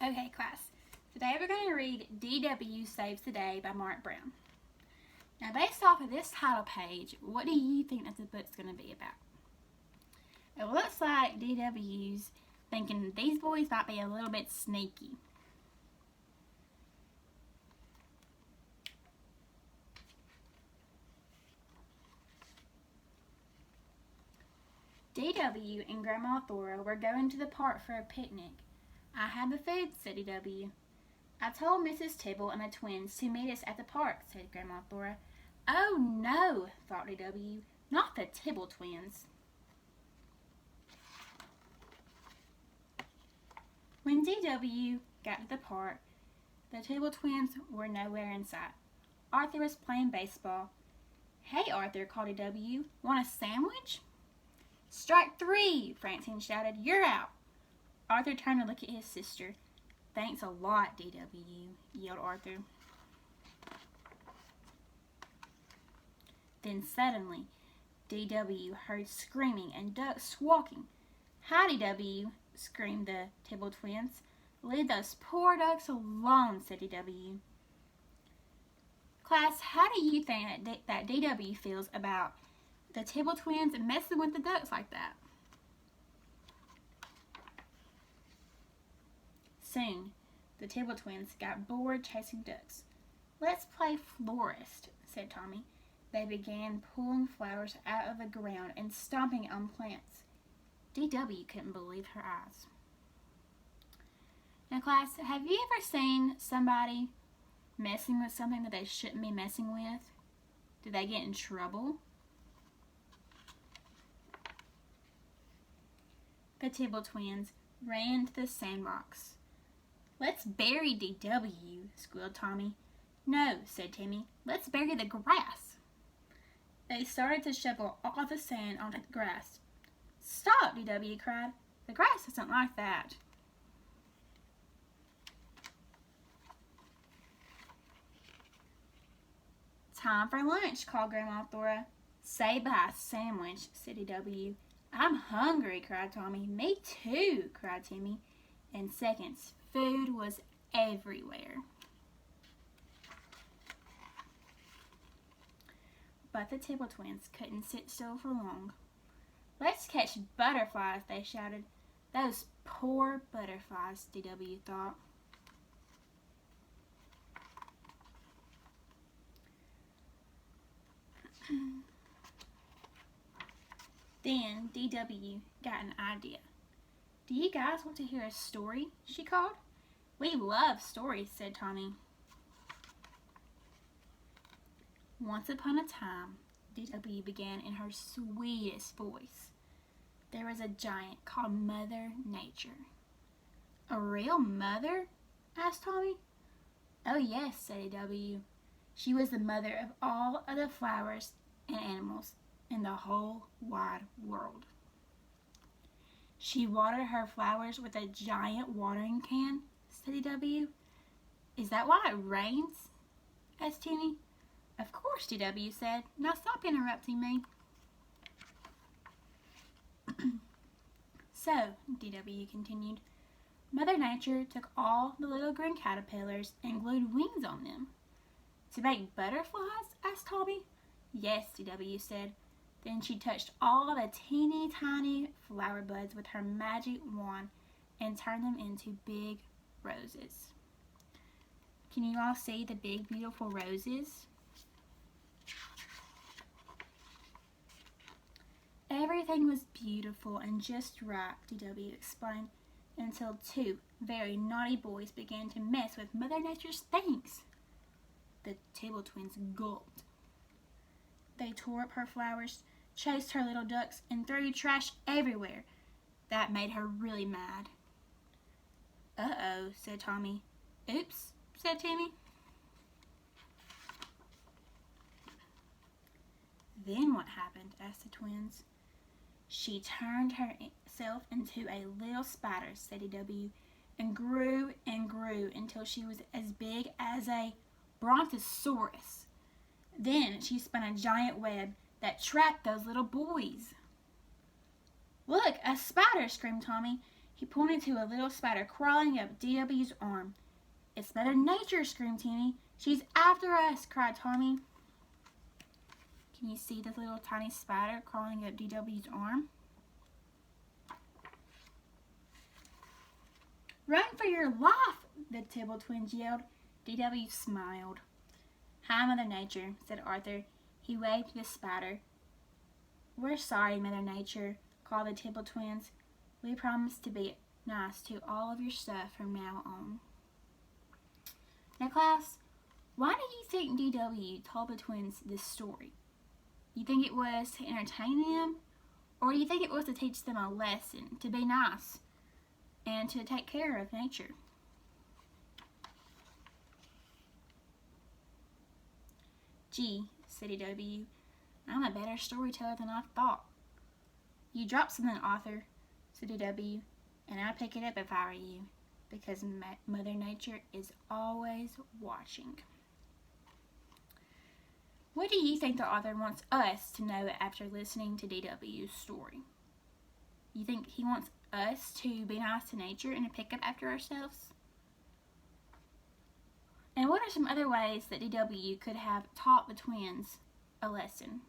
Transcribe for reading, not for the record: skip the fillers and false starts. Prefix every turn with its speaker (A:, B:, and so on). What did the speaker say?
A: Okay, class. Today we're going to read D.W. Saves the Day by Mark Brown. Now, based off of this title page, what do you think that the book's going to be about? It looks like D.W.'s thinking these boys might be a little bit sneaky. D.W. and Grandma Thora were going to the park for a picnic. I have the food, said D.W. I told Mrs. Tibble and the twins to meet us at the park, said Grandma Thora. Oh no, thought D.W., not the Tibble twins. When D.W. got to the park, the Tibble twins were nowhere in sight. Arthur was playing baseball. Hey, Arthur, called D.W., want a sandwich? Strike three, Francine shouted. You're out. Arthur turned to look at his sister. Thanks a lot, D.W., yelled Arthur. Then suddenly, D.W. heard screaming and ducks squawking. Hi, D.W., screamed the Tibble twins. Leave those poor ducks alone, said D.W. Class, how do you think that D.W. feels about the Tibble twins messing with the ducks like that? Soon, the Tibble twins got bored chasing ducks. Let's play florist, said Tommy. They began pulling flowers out of the ground and stomping on plants. D.W. couldn't believe her eyes. Now, class, have you ever seen somebody messing with something that they shouldn't be messing with? Do they get in trouble? The Tibble twins ran to the sandbox. Let's bury D.W., squealed Tommy. No, said Timmy. Let's bury the grass. They started to shovel all the sand onto the grass. Stop, D.W. cried. The grass isn't like that. Time for lunch, called Grandma Thora. Say bye, sandwich, said D.W. I'm hungry, cried Tommy. Me too, cried Timmy. In seconds, food was everywhere. But the Tibble twins couldn't sit still for long. Let's catch butterflies, they shouted. Those poor butterflies, D.W. thought. Then D.W. got an idea. Do you guys want to hear a story? She called. We love stories, said Tommy. Once upon a time, D.W. began in her sweetest voice. There was a giant called Mother Nature. A real mother? asked Tommy. Oh yes, said D.W. She was the mother of all of the flowers and animals in the whole wide world. She watered her flowers with a giant watering can, said D.W. Is that why it rains? asked Timmy. Of course, D.W. said. Now stop interrupting me. So, D.W. continued, Mother Nature took all the little green caterpillars and glued wings on them. To make butterflies? asked Tommy. Yes, D.W. said. Then she touched all the teeny tiny flower buds with her magic wand and turned them into big roses. Can you all see the big beautiful roses? Everything was beautiful and just right, D.W. explained, until two very naughty boys began to mess with Mother Nature's things. The Tibble twins gulped. They tore up her flowers, chased her little ducks, and threw trash everywhere. That made her really mad. Uh-oh, said Tommy. Oops, said Timmy. Then what happened? asked the twins. She turned herself into a little spider, said D.W., and grew until she was as big as a brontosaurus. Then she spun a giant web that trapped those little boys. Look, a spider, screamed Tommy. He pointed to a little spider crawling up DW's arm. "It's Mother Nature," screamed Timmy. "She's after us," cried Tommy. Can you see this little tiny spider crawling up DW's arm? "Run for your life!" the Tibble twins yelled. DW smiled. "Hi, Mother Nature," said Arthur. He waved to the spider. "We're sorry, Mother Nature," called the Tibble twins. "We promise to be nice to all of your stuff from now on." Now, class, why do you think DW told the twins this story? You think it was to entertain them? Or do you think it was to teach them a lesson, to be nice, and to take care of nature? "Gee," said DW, "I'm a better storyteller than I thought." "You dropped something, Arthur," said DW, "and I'd pick it up if I were you, because Mother Nature is always watching." What do you think the author wants us to know after listening to DW's story? You think he wants us to be nice to nature and to pick up after ourselves? And what are some other ways that DW could have taught the twins a lesson?